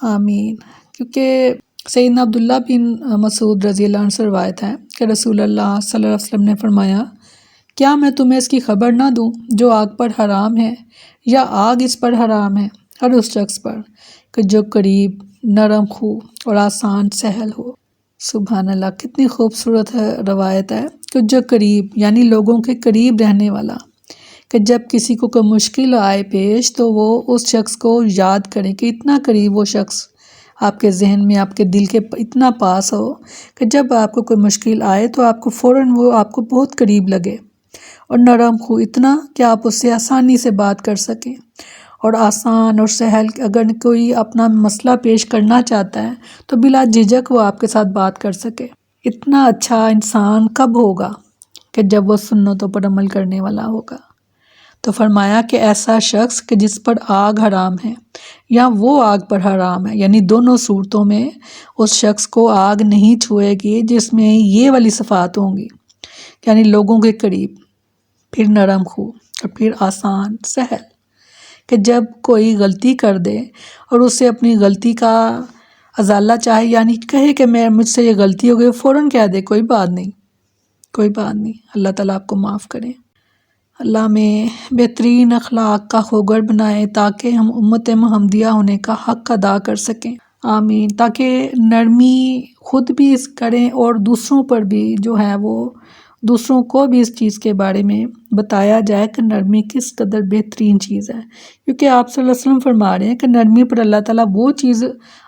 آمین۔ کیونکہ سیدنا عبداللہ بن مسعود رضی اللہ عنہ سے روایت ہے کہ رسول اللہ صلی اللہ علیہ وسلم نے فرمایا، کیا میں تمہیں اس کی خبر نہ دوں جو آگ پر حرام ہے یا آگ اس پر حرام ہے، ہر اس شخص پر کہ جو قریب، نرم خو اور آسان سہل ہو۔ سبحان اللہ، کتنی خوبصورت روایت ہے کہ جو قریب یعنی لوگوں کے قریب رہنے والا، کہ جب کسی کو کوئی مشکل آئے پیش تو وہ اس شخص کو یاد کرے کہ اتنا قریب وہ شخص آپ کے ذہن میں، آپ کے دل کے اتنا پاس ہو کہ جب آپ کو کوئی مشکل آئے تو آپ کو فوراً وہ آپ کو بہت قریب لگے، اور نرم خو اتنا کہ آپ اس سے آسانی سے بات کر سکیں، اور آسان اور سہل، اگر کوئی اپنا مسئلہ پیش کرنا چاہتا ہے تو بلا جھجک وہ آپ کے ساتھ بات کر سکے۔ اتنا اچھا انسان کب ہوگا کہ جب وہ سنتوں پر عمل کرنے والا ہوگا۔ تو فرمایا کہ ایسا شخص کہ جس پر آگ حرام ہے یا وہ آگ پر حرام ہے، یعنی دونوں صورتوں میں اس شخص کو آگ نہیں چھوئے گی جس میں یہ والی صفات ہوں گی، یعنی لوگوں کے قریب، پھر نرم خو، اور پھر آسان سہل، کہ جب کوئی غلطی کر دے اور اسے اپنی غلطی کا ازالہ چاہے، یعنی کہے کہ مجھ سے یہ غلطی ہو گئی، فوراً کہہ دے کوئی بات نہیں، کوئی بات نہیں، اللہ تعالیٰ آپ کو معاف کرے۔ اللہ میں بہترین اخلاق کا خوگر بنائے تاکہ ہم امت محمدیہ ہونے کا حق ادا کر سکیں۔ آمین۔ تاکہ نرمی خود بھی اس کریں اور دوسروں پر بھی جو ہے وہ دوسروں کو بھی اس چیز کے بارے میں بتایا جائے کہ نرمی کس قدر بہترین چیز ہے، کیونکہ آپ صلی اللہ علیہ وسلم فرما رہے ہیں کہ نرمی پر اللہ تعالیٰ وہ چیز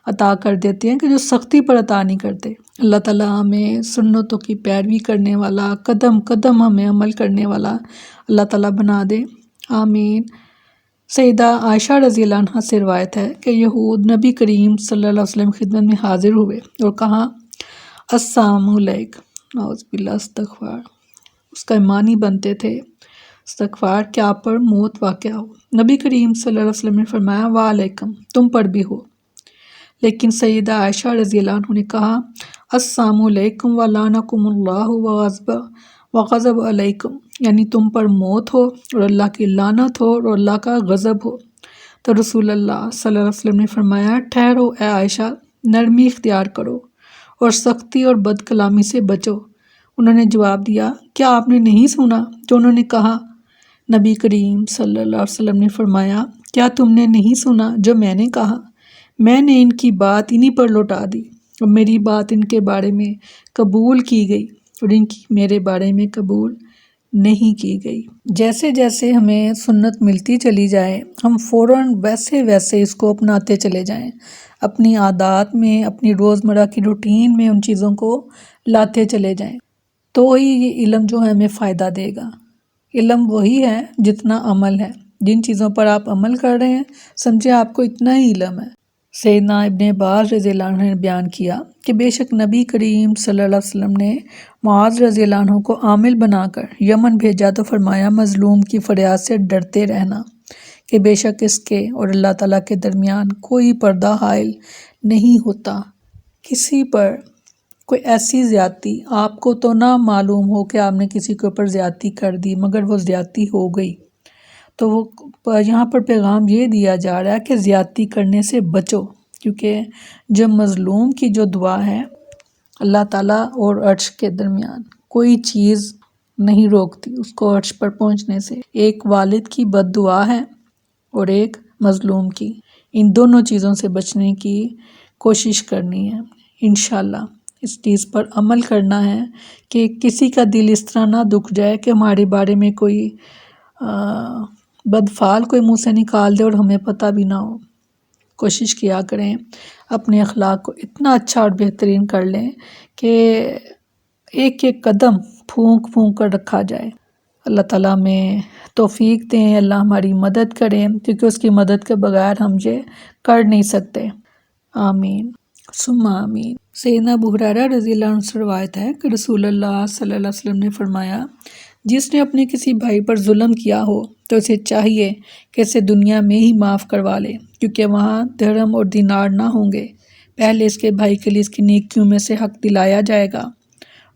عطا کر دیتے ہیں کہ جو سختی پر عطا نہیں کرتے۔ اللہ تعالیٰ ہمیں سنتوں کی پیروی کرنے والا، قدم قدم ہمیں عمل کرنے والا اللہ تعالیٰ بنا دے۔ آمین۔ سیدہ عائشہ رضی اللہ عنہ سے روایت ہے کہ یہود نبی کریم صلی اللہ علیہ وسلم کی خدمت میں حاضر ہوئے اور کہا، السلام علیکم، نعوذ باللہ، استغفار، اس کا معنی بنتے تھے استغفار، کہ آپ پر موت واقع ہو۔ نبی کریم صلی اللہ علیہ وسلم نے فرمایا، وعلیکم، تم پر بھی ہو۔ لیکن سیدہ عائشہ رضی اللہ عنہ نے کہا، السلام علیکم ولعنکم اللہ وغضب علیکم، یعنی تم پر موت ہو اور اللہ کی لعنت ہو اور اللہ کا غضب ہو۔ تو رسول اللہ صلی اللہ علیہ وسلم نے فرمایا، ٹھہرو اے عائشہ، نرمی اختیار کرو اور سختی اور بد کلامی سے بچو۔ انہوں نے جواب دیا، کیا آپ نے نہیں سنا جو انہوں نے کہا؟ نبی کریم صلی اللہ علیہ وسلم نے فرمایا، کیا تم نے نہیں سنا جو میں نے کہا؟ میں نے ان کی بات انہی پر لوٹا دی اور میری بات ان کے بارے میں قبول کی گئی اور ان کی میرے بارے میں قبول نہیں کی گئی۔ جیسے جیسے ہمیں سنت ملتی چلی جائے ہم فوراً ویسے ویسے اس کو اپناتے چلے جائیں، اپنی عادات میں، اپنی روزمرہ کی روٹین میں ان چیزوں کو لاتے چلے جائیں، تو ہی یہ علم جو ہے ہمیں فائدہ دے گا۔ علم وہی ہے جتنا عمل ہے، جن چیزوں پر آپ عمل کر رہے ہیں سمجھے آپ کو اتنا ہی علم ہے۔ سیدنا ابن عباس رضی اللہ عنہ نے بیان کیا کہ بے شک نبی کریم صلی اللہ علیہ وسلم نے معاذ رضی اللہ عنہ کو عامل بنا کر یمن بھیجا تو فرمایا، مظلوم کی فریاد سے ڈرتے رہنا کہ بے شک اس کے اور اللہ تعالیٰ کے درمیان کوئی پردہ حائل نہیں ہوتا۔ کسی پر کوئی ایسی زیادتی آپ کو تو نہ معلوم ہو کہ آپ نے کسی کے اوپر زیادتی کر دی، مگر وہ زیادتی ہو گئی، تو وہ یہاں پر پیغام یہ دیا جا رہا ہے کہ زیادتی کرنے سے بچو، کیونکہ جو مظلوم کی جو دعا ہے اللہ تعالیٰ اور عرش کے درمیان کوئی چیز نہیں روکتی اس کو عرش پر پہنچنے سے۔ ایک والد کی بد دعا ہے اور ایک مظلوم کی، ان دونوں چیزوں سے بچنے کی کوشش کرنی ہے۔ انشاءاللہ اس چیز پر عمل کرنا ہے کہ کسی کا دل اس طرح نہ دکھ جائے کہ ہمارے بارے میں کوئی بدفعال کوئی منہ سے نکال دے اور ہمیں پتہ بھی نہ ہو۔ کوشش کیا کریں اپنے اخلاق کو اتنا اچھا اور بہترین کر لیں کہ ایک ایک قدم پھونک پھونک کر رکھا جائے۔ اللہ تعالیٰ میں توفیق دیں، اللہ ہماری مدد کریں، کیونکہ اس کی مدد کے بغیر ہم یہ کر نہیں سکتے۔ آمین ثم آمین۔ سیدنا ابو ہریرہ رضی اللہ عنہ سے روایت ہے کہ رسول اللہ صلی اللہ علیہ وسلم نے فرمایا، جس نے اپنے کسی بھائی پر ظلم کیا ہو تو اسے چاہیے کہ اسے دنیا میں ہی معاف کروا لے، کیونکہ وہاں درہم اور دینار نہ ہوں گے۔ پہلے اس کے بھائی کے لیے اس کی نیکیوں میں سے حق دلایا جائے گا،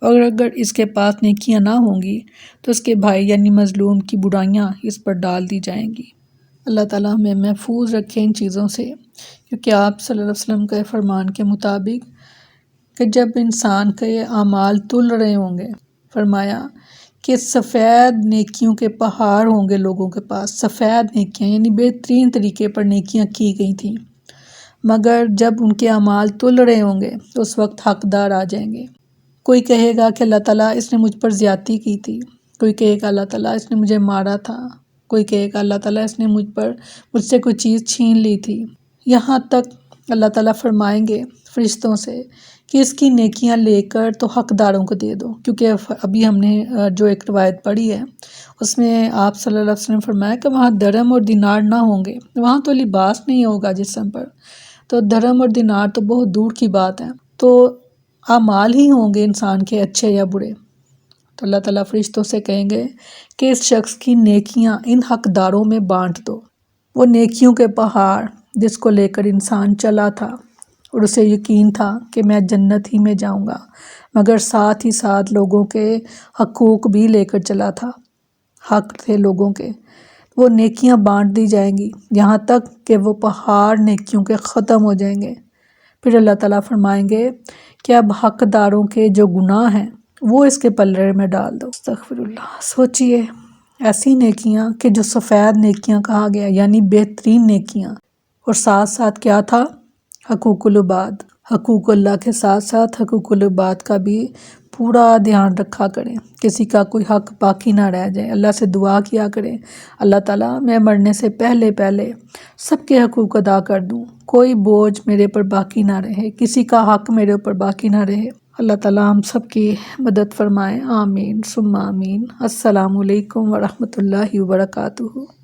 اور اگر اس کے پاس نیکیاں نہ ہوں گی تو اس کے بھائی یعنی مظلوم کی برائیاں اس پر ڈال دی جائیں گی۔ اللہ تعالیٰ ہمیں محفوظ رکھے ان چیزوں سے، کیونکہ آپ صلی اللہ علیہ وسلم کے فرمان کے مطابق کہ جب انسان کے اعمال تل رہے ہوں گے، فرمایا کہ سفید نیکیوں کے پہاڑ ہوں گے لوگوں کے پاس، سفید نیکیاں یعنی بہترین طریقے پر نیکیاں کی گئی تھیں، مگر جب ان کے اعمال تل رہے ہوں گے تو اس وقت حقدار آ جائیں گے۔ کوئی کہے گا کہ اللہ تعالیٰ اس نے مجھ پر زیادتی کی تھی، کوئی کہے گا اللہ تعالیٰ اس نے مجھے مارا تھا، کوئی کہے گا اللہ تعالیٰ اس نے مجھ سے کوئی چیز چھین لی تھی، یہاں تک اللہ تعالیٰ فرمائیں گے فرشتوں سے کہ اس کی نیکیاں لے کر تو حقداروں کو دے دو، کیونکہ ابھی ہم نے جو ایک روایت پڑھی ہے اس میں آپ صلی اللہ علیہ وسلم فرمایا کہ وہاں درہم اور دینار نہ ہوں گے، وہاں تو لباس نہیں ہوگا جسم پر، تو درہم اور دینار تو بہت دور کی بات ہے، تو اعمال ہی ہوں گے انسان کے اچھے یا برے۔ تو اللہ تعالیٰ فرشتوں سے کہیں گے کہ اس شخص کی نیکیاں ان حقداروں میں بانٹ دو، وہ نیکیوں کے پہاڑ جس کو لے کر انسان چلا تھا اور اسے یقین تھا کہ میں جنت ہی میں جاؤں گا، مگر ساتھ ہی ساتھ لوگوں کے حقوق بھی لے کر چلا تھا، حق تھے لوگوں کے، وہ نیکیاں بانٹ دی جائیں گی یہاں تک کہ وہ پہاڑ نیکیوں کے ختم ہو جائیں گے۔ پھر اللہ تعالیٰ فرمائیں گے کہ اب حقداروں کے جو گناہ ہیں وہ اس کے پلڑے میں ڈال دو۔ استغفر اللہ۔ سوچئے ایسی نیکیاں کہ جو سفید نیکیاں کہا گیا یعنی بہترین نیکیاں، اور ساتھ ساتھ کیا تھا؟ حقوق العباد، حقوق اللہ کے ساتھ ساتھ حقوق العباد کا بھی پورا دھیان رکھا کریں، کسی کا کوئی حق باقی نہ رہ جائے، اللہ سے دعا کیا کریں اللہ تعالیٰ میں مرنے سے پہلے سب کے حقوق ادا کر دوں، کوئی بوجھ میرے پر باقی نہ رہے، کسی کا حق میرے اوپر باقی نہ رہے۔ اللہ تعالیٰ ہم سب کی مدد فرمائے، آمین ثم آمین۔ السلام علیکم ورحمۃ اللہ وبرکاتہ۔